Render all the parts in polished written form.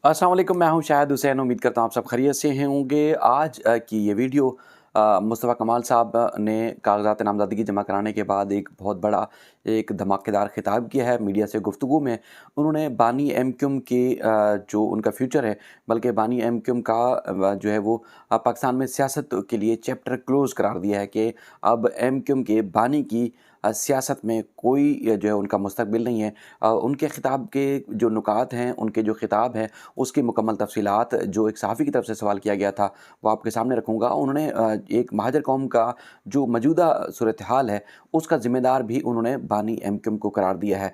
अस्सलाम वालेकुम, मैं हूं शाहिद हुसैन। उम्मीद करता हूं आप सब खैरियत से हैं होंगे। आज की ये वीडियो मुस्तफ़ा कमाल साहब ने कागज़ात नामज़दगी जमा कराने के बाद एक बहुत बड़ा एक धमाकेदार खिताब किया है मीडिया से गुफ्तगू में। उन्होंने बानी एमक्यूम के जो उनका फ्यूचर है, बल्कि बानी एमक्यूम का जो है वो पाकिस्तान में सियासत के लिए चैप्टर क्लोज़ करार दिया है कि अब एमक्यूम के बानी की सियासत में कोई जो है उनका मुस्तकबिल नहीं है। उनके ख़िताब के जो नुकात हैं, उनके जो ख़िताब हैं, उसकी मुकम्मल तफ़सीलात जो एक सहाफ़ी की तरफ से सवाल किया गया था, वो आपके सामने रखूँगा। उन्होंने एक महाजर कौम का जो मौजूदा सूरत हाल है, उसका ज़िम्मेदार भी उन्होंने बानी एमक्यूम को करार दिया है।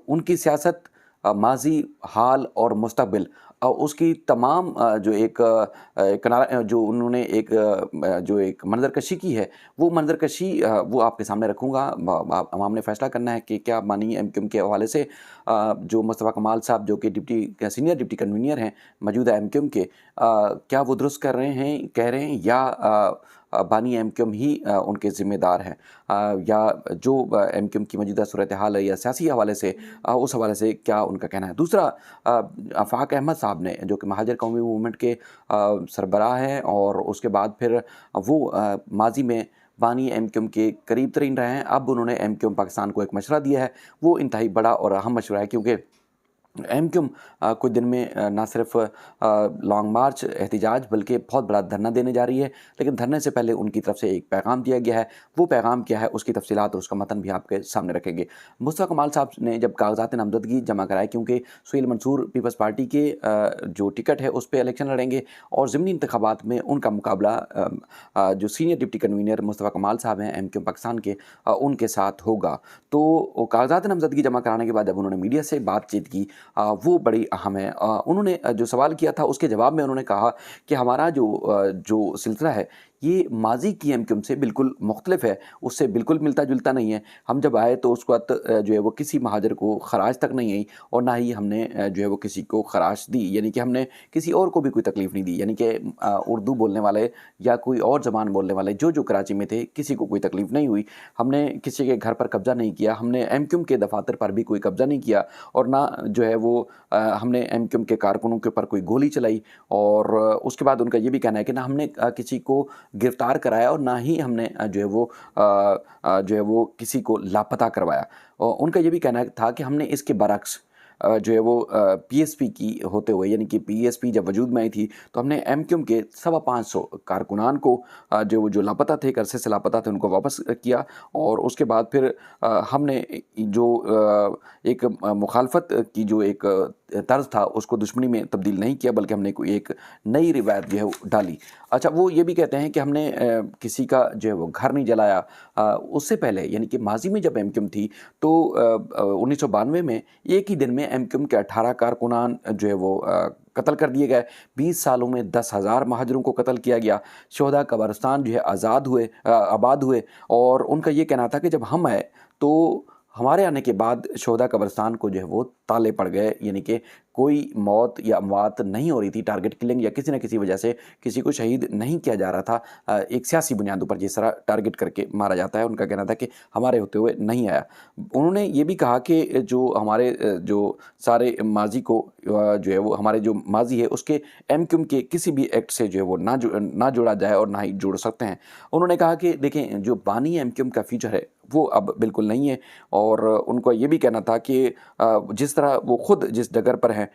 उनकी सियासत माज़ी, हाल और मुस्तकबिल, उसकी तमाम जो एक जो उन्होंने एक जो एक मंज़रकशी की है, वो मंज़रकशी वो आपके सामने रखूँगा। अवाम ने फ़ैसला करना है कि क्या बानी एमक्यूम के हवाले से जो मुस्तफ़ा कमाल साहब जो कि सीनियर डिप्टी कन्वीनर हैं मौजूदा एमक्यूम के, क्या वो दुरुस्त कर रहे हैं, कह रहे हैं, या बानी एमक्यूम ही उनके ज़िम्मेदार हैं, या जो एमक्यूम की मौजूदा सूरत हाल है या सियासी हवाले से, उस हवाले से क्या उनका कहना है। दूसरा, आफ़ाक अहमद साहब ने, जो कि महाजर कौमी मूवमेंट के सरबराह हैं, और उसके बाद फिर वो माज़ी में बानी एमक्यूम के करीब तरीन रहे हैं। अब उन्होंने एमक्यूम पाकिस्तान को एक मशवरा दिया है, वो इंतहाई बड़ा और अहम मशवरा है, क्योंकि एमक्यूम कुछ दिन में ना सिर्फ लॉन्ग मार्च एहतिजाज बल्कि बहुत बड़ा धरना देने जा रही है। लेकिन धरने से पहले उनकी तरफ से एक पैगाम दिया गया है। वो पैगाम क्या है, उसकी तफसीलात और उसका मतन भी आपके सामने रखेंगे। मुस्तफ़ा कमाल साहब ने जब कागज़ात नामज़दगी जमा कराए, क्योंकि सुहेल मंसूर पीपल्स पार्टी के जो टिकट है उस पर इलेक्शन लड़ेंगे, और ज़िमनी इंतखाबात में उनका मुकाबला जो सीनियर डिप्टी कन्वीनर मुस्तफ़ा कमाल साहब हैं एमक्यूम पाकिस्तान के, उनके साथ होगा। तो कागज़ात नामज़दगी जमा कराने के बाद जब उन्होंने मीडिया से बातचीत की, वो बड़ी अहम है। उन्होंने जो सवाल किया था उसके जवाब में उन्होंने कहा कि हमारा जो सिलसिला है, ये माज़ी की एमक्यूम से बिल्कुल मुख्तलिफ है, उससे बिल्कुल मिलता-जुलता नहीं है। हम जब आए तो उस वक़्त जो है वो किसी महाजर को ख़राज तक नहीं आई, और ना ही हमने जो है वो किसी को ख़राज दी, यानी कि हमने किसी और को भी कोई तकलीफ़ नहीं दी। यानी कि उर्दू बोलने वाले या कोई और ज़बान बोलने वाले जो कराची में थे, किसी को कोई तकलीफ़ नहीं हुई। हमने किसी के घर पर कब्ज़ा नहीं किया, हमने एमक्यूम के दफ़ातर पर भी कोई कब्ज़ा नहीं किया, और ना जो है वो हमने एमक्यूम के कारकुनों के ऊपर कोई गोली चलाई। और उसके बाद उनका ये भी कहना है कि ना हमने किसी को गिरफ़्तार कराया, और ना ही हमने जो है वो किसी को लापता करवाया। और उनका ये भी कहना था कि हमने इसके बरअक्स जो है वो पीएसपी की होते हुए, यानी कि पीएसपी जब वजूद में आई थी, तो हमने एमक्यूम के 550 कारकुनान को जो लापता थे, अरसे से लापता थे, उनको वापस किया। और उसके बाद फिर हमने जो एक मुखालफत की जो एक तर्ज था, उसको दुश्मनी में तब्दील नहीं किया, बल्कि हमने कोई एक नई रिवायत जो है वो डाली। अच्छा, वो ये भी कहते हैं कि हमने किसी का जो है वो घर नहीं जलाया। उससे पहले, यानी कि माजी में जब एमक्यूम थी, तो 1992 में एक ही दिन में एमक्यूम के 18 कारकुनान जो है वो कत्ल कर दिए गए। 20 सालों में 10,000 महाजरों को कत्ल किया गया। शोहदा कब्रिस्तान जो है आबाद हुए। और उनका ये कहना था कि जब हम आए तो हमारे आने के बाद शोहदा कब्रिस्तान को जो है वो ताले पड़ गए, यानी कि कोई मौत या अमवात नहीं हो रही थी, टारगेट किलिंग या किसी न किसी वजह से किसी को शहीद नहीं किया जा रहा था। एक सियासी बुनियादों पर जिस तरह टारगेट करके मारा जाता है, उनका कहना था कि हमारे होते हुए नहीं आया। उन्होंने ये भी कहा कि जो हमारे जो सारे माजी को जो है वो हमारे जो माजी है उसके एमक्यूम के किसी भी एक्ट से जो है वो ना जोड़ा जाए, और ना ही जोड़ सकते हैं। उन्होंने कहा कि देखें, जो बानी एमक्यूम का फ्यूचर है वो अब बिल्कुल नहीं है। और उनको ये भी कहना था कि जिस तरह वो खुद जिस डगर पर हैं,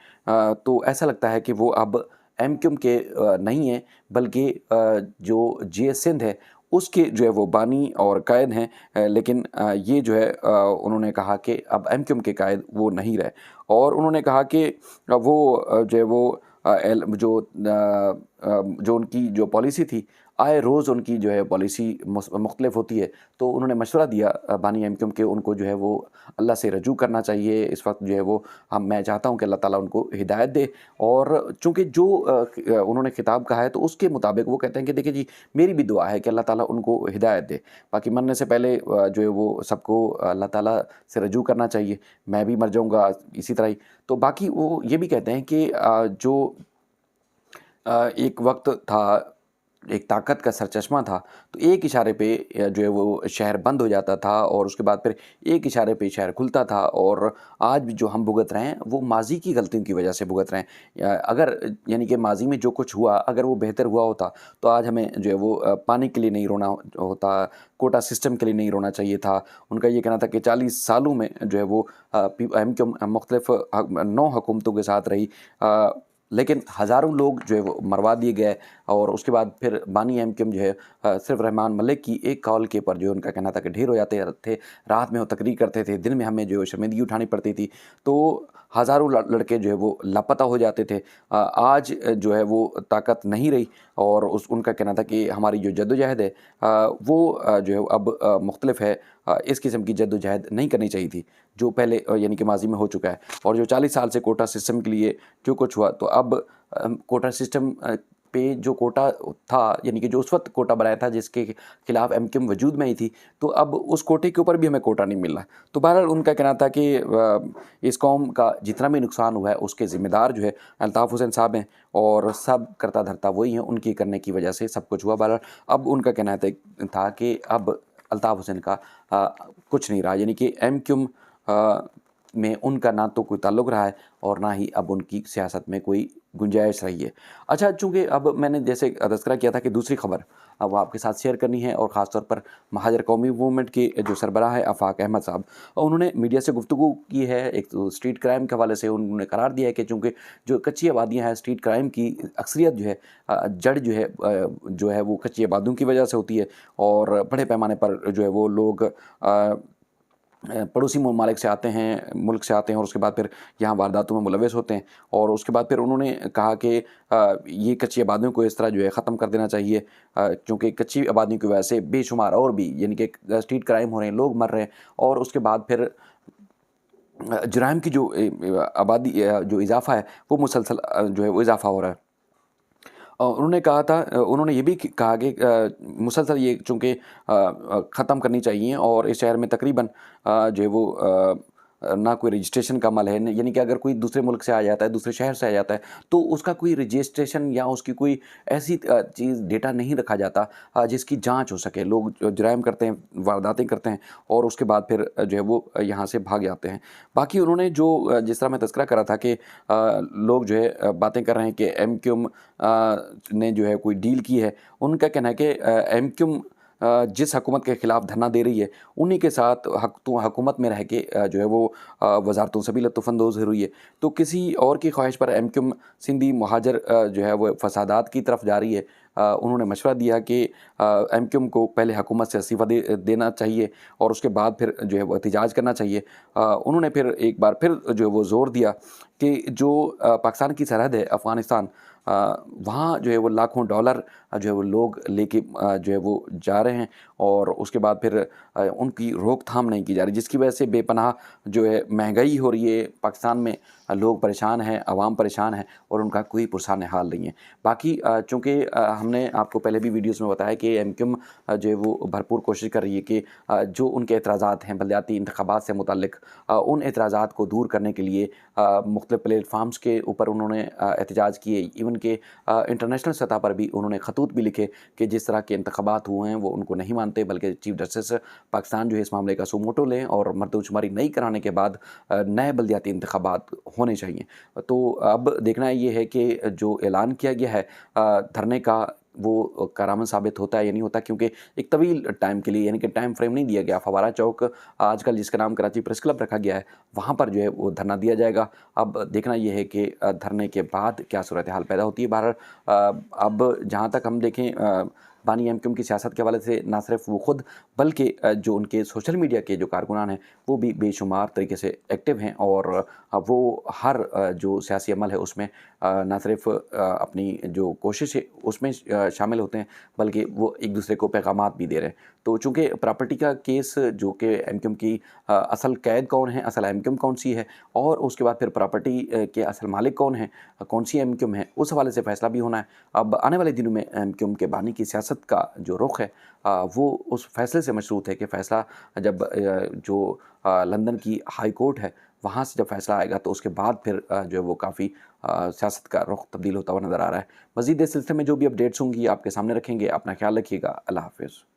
तो ऐसा लगता है कि वो अब एमक्यूम के नहीं हैं, बल्कि जो जीएस सिंध है उसके जो है वो बानी और कायद हैं। लेकिन ये जो है उन्होंने कहा कि अब एमक्यूम के कायद वो नहीं रहे। और उन्होंने कहा कि वो जो है वो जो उनकी जो पॉलिसी थी, आए रोज़ उनकी जो है पॉलिसी मुख्तलिफ होती है। तो उन्होंने मशवरा दिया बानी एमक्यूम के, उनको जो है वो अल्लाह से रजू करना चाहिए। इस वक्त जो है वो मैं चाहता हूँ कि अल्लाह ताला उनको हिदायत दे। और चूँकि जो उन्होंने खिताब कहा है, तो उसके मुताबिक वो कहते हैं कि देखिए जी, मेरी भी दुआ है कि अल्लाह ताला उनको हिदायत दे। बाकी मरने से पहले जो है वो सबको अल्लाह ताला से रजू करना चाहिए। मैं भी मर जाऊँगा इसी तरह ही। तो बाकी वो ये भी कहते हैं कि जो एक वक्त था एक ताकत का सरचश्मा था, तो एक इशारे पे जो है वो शहर बंद हो जाता था और उसके बाद फिर एक इशारे पे शहर खुलता था। और आज भी जो हम भुगत रहे हैं वो माज़ी की गलतियों की वजह से भुगत रहे हैं। अगर यानी कि माज़ी में जो कुछ हुआ अगर वो बेहतर हुआ होता तो आज हमें जो है वो पानी के लिए नहीं रोना होता, कोटा सिस्टम के लिए नहीं रोना चाहिए था। उनका ये कहना था कि 40 सालों में जो है वो एमक्यूएम मुख्तलिफ 9 हुकूमतों के साथ रही, लेकिन हज़ारों लोग जो है वो मरवा दिए गए। और उसके बाद फिर बानी एमक्यूएम जो है सिर्फ रहमान मलिक की एक कॉल के ऊपर जो है उनका कहना था कि ढेर हो जाते थे, रात में वो तकरीर करते थे, दिन में हमें जो है शर्मिंदगी उठानी पड़ती थी, तो हज़ारों लड़के जो है वो लापता हो जाते थे। आज जो है वो ताकत नहीं रही और उनका कहना था कि हमारी जो जद्दोजहद है वो जो है अब मुख्तलिफ है। इस किस्म की जद्दोजहद नहीं करनी चाहिए थी जो पहले यानी कि माजी में हो चुका है। और जो 40 साल से कोटा सिस्टम के लिए जो कुछ हुआ, तो अब कोटा सिस्टम पे जो कोटा था यानी कि जो उस वक्त कोटा बनाया था जिसके खिलाफ एमक्यूएम वजूद में ही थी, तो अब उस कोटे के ऊपर भी हमें कोटा नहीं मिल रहा। तो बहरहाल उनका कहना था कि इस कौम का जितना भी नुकसान हुआ है उसके ज़िम्मेदार जो है अल्ताफ़ हुसैन साहब हैं और सब करता धरता वही हैं, उनकी करने की वजह से सब कुछ हुआ। बहरहाल अब उनका कहना था कि अब अल्ताफ़ हुसैन का कुछ नहीं रहा, यानी कि एमक्यूएम में उनका ना तो कोई ताल्लुक़ रहा है और ना ही अब उनकी सियासत में कोई गुंजाइश रही है। अच्छा, चूँकि अब मैंने जैसे तज़किरा किया था कि दूसरी ख़बर अब वो आपके साथ शेयर करनी है, और ख़ास तौर पर महाजर कौमी मूवमेंट के जो सरबराह है आफ़ाक अहमद साहब, उन्होंने मीडिया से गुफ्तगू की है। एक तो स्ट्रीट क्राइम के हवाले से उन्होंने करार दिया है कि चूँकि जो कच्ची आबादियाँ हैं, स्ट्रीट क्राइम की अक्सरियत जो है जड़ जो है वो कच्ची आबादियों की वजह से होती है, और बड़े पैमाने पर जो है वो लोग पड़ोसी ममालिक से आते हैं, मुल्क से आते हैं और उसके बाद फिर यहाँ वारदातों में मुलव्वस होते हैं। और उसके बाद फिर उन्होंने कहा कि ये कच्ची आबादियों को इस तरह जो है ख़त्म कर देना चाहिए, क्योंकि कच्ची आबादियों की वजह से बेशुमार और भी यानी कि स्ट्रीट क्राइम हो रहे हैं, लोग मर रहे हैं, और उसके बाद फिर जराइम की जो आबादी जो इजाफ़ा है वो मुसलसल जो है वो इजाफ़ा हो रहा है। उन्होंने कहा था, उन्होंने ये भी कहा कि मुसलसल ये चूँकि ख़त्म करनी चाहिए, और इस शहर में तकरीबन जो है वो ना कोई रजिस्ट्रेशन का अमल है, यानी कि अगर कोई दूसरे मुल्क से आ जाता है, दूसरे शहर से आ जाता है, तो उसका कोई रजिस्ट्रेशन या उसकी कोई ऐसी चीज़ डेटा नहीं रखा जाता जिसकी जांच हो सके। लोग जो जुराइम करते हैं, वारदातें करते हैं और उसके बाद फिर जो है वो यहाँ से भाग जाते हैं। बाकी उन्होंने जो जिस तरह मैं तज़किरा कर रहा था कि लोग जो है बातें कर रहे हैं कि एमक्यूएम ने जो है कोई डील की है, उनका कहना है कि एमक्यूएम जिस हुकूमत के ख़िलाफ़ धरना दे रही है उन्हीं के साथ हुकूमत में रह के जो है वो वज़ारतों से भी लुत्फ़अंदोज़ हो रही है। तो किसी और की ख्वाहिश पर एमक्यूएम सिंधी महाजर जो है वो फ़सादात की तरफ जा रही है। उन्होंने मशवरा दिया कि एमक्यूएम को पहले हुकूमत से इस्तीफ़ा देना चाहिए और उसके बाद फिर जो है वो एहतिजाज करना चाहिए। उन्होंने फिर एक बार फिर जो है वो ज़ोर दिया कि जो पाकिस्तान की सरहद है अफ़गानिस्तान, वहाँ जो है वो लाखों डॉलर जो है वो लोग लेके जो है वो जा रहे हैं, और उसके बाद फिर उनकी रोकथाम नहीं की जा रही, जिसकी वजह से बेपनाह जो है महंगाई हो रही है पाकिस्तान में। लोग परेशान हैं, आवाम परेशान है और उनका कोई पुरसान हाल नहीं है। बाकी चूँकि हमने आपको पहले भी वीडियोज़ में बताया कि एमक्यूएम जो है वो भरपूर कोशिश कर रही है कि जो उनके एतराज़ात हैं बलदियाती इंतखाबात से मुतल्लिक़, उन एतराज़ात को दूर करने के लिए मुख्तलिफ़ प्लेटफार्म्स के ऊपर उन्होंने एहतजाज किए। इवन के इंटरनेशनल सतह पर भी उन्होंने ख़तूत भी लिखे कि जिस तरह के इंतखाबात हुए हैं वो उनको नहीं मानते, बल्कि चीफ जस्टिस पाकिस्तान जो है इस मामले का सुमोटो लें और मरदमशुमारी नहीं कराने के बाद नए बलदियाती इंतखाबात होने चाहिए। तो अब देखना ये है कि जो ऐलान किया गया है धरने का, वो कारआमद साबित होता है या नहीं होता, क्योंकि एक तवील टाइम के लिए यानी कि टाइम फ्रेम नहीं दिया गया। फवारा चौक आजकल जिसका नाम कराची प्रेस क्लब रखा गया है, वहाँ पर जो है वो धरना दिया जाएगा। अब देखना ये है कि धरने के बाद क्या सूरत हाल पैदा होती है। बहरहाल अब जहाँ तक हम देखें बानी एमक्यूएम की सियासत के हवाले से ना सिर्फ वो ख़ुद बल्कि जो उनके सोशल मीडिया के जो कारकुनान हैं वो भी बेशुमार तरीके से एक्टिव हैं, और वो हर जो सियासी अमल है उसमें ना सिर्फ अपनी जो कोशिश है उसमें शामिल होते हैं, बल्कि वो एक दूसरे को पैगामात भी दे रहे हैं। तो चूँकि प्रॉपर्टी का केस जो कि एमक्यूएम की असल कैद कौन है, असल एमक्यूएम कौन सी है, और उसके बाद फिर प्रॉपर्टी के असल मालिक कौन है, कौन सी एमक्यूएम है, उस हवाले से फ़ैसला भी होना है। अब आने वाले दिनों में एमक्यूएम के बानी की सियासत का जो रुख है वो उस फैसले से मशरूत है कि फ़ैसला जब जो लंदन की हाई कोर्ट है وہاں سے جب فیصلہ آئے گا تو اس کے بعد پھر جو ہے وہ کافی سیاست کا رخ تبدیل ہوتا ہوا نظر آ رہا ہے۔ مزید اس سلسلے میں جو بھی اپڈیٹس ہوں گی آپ کے سامنے رکھیں گے۔ اپنا خیال رکھیے گا۔ اللہ حافظ۔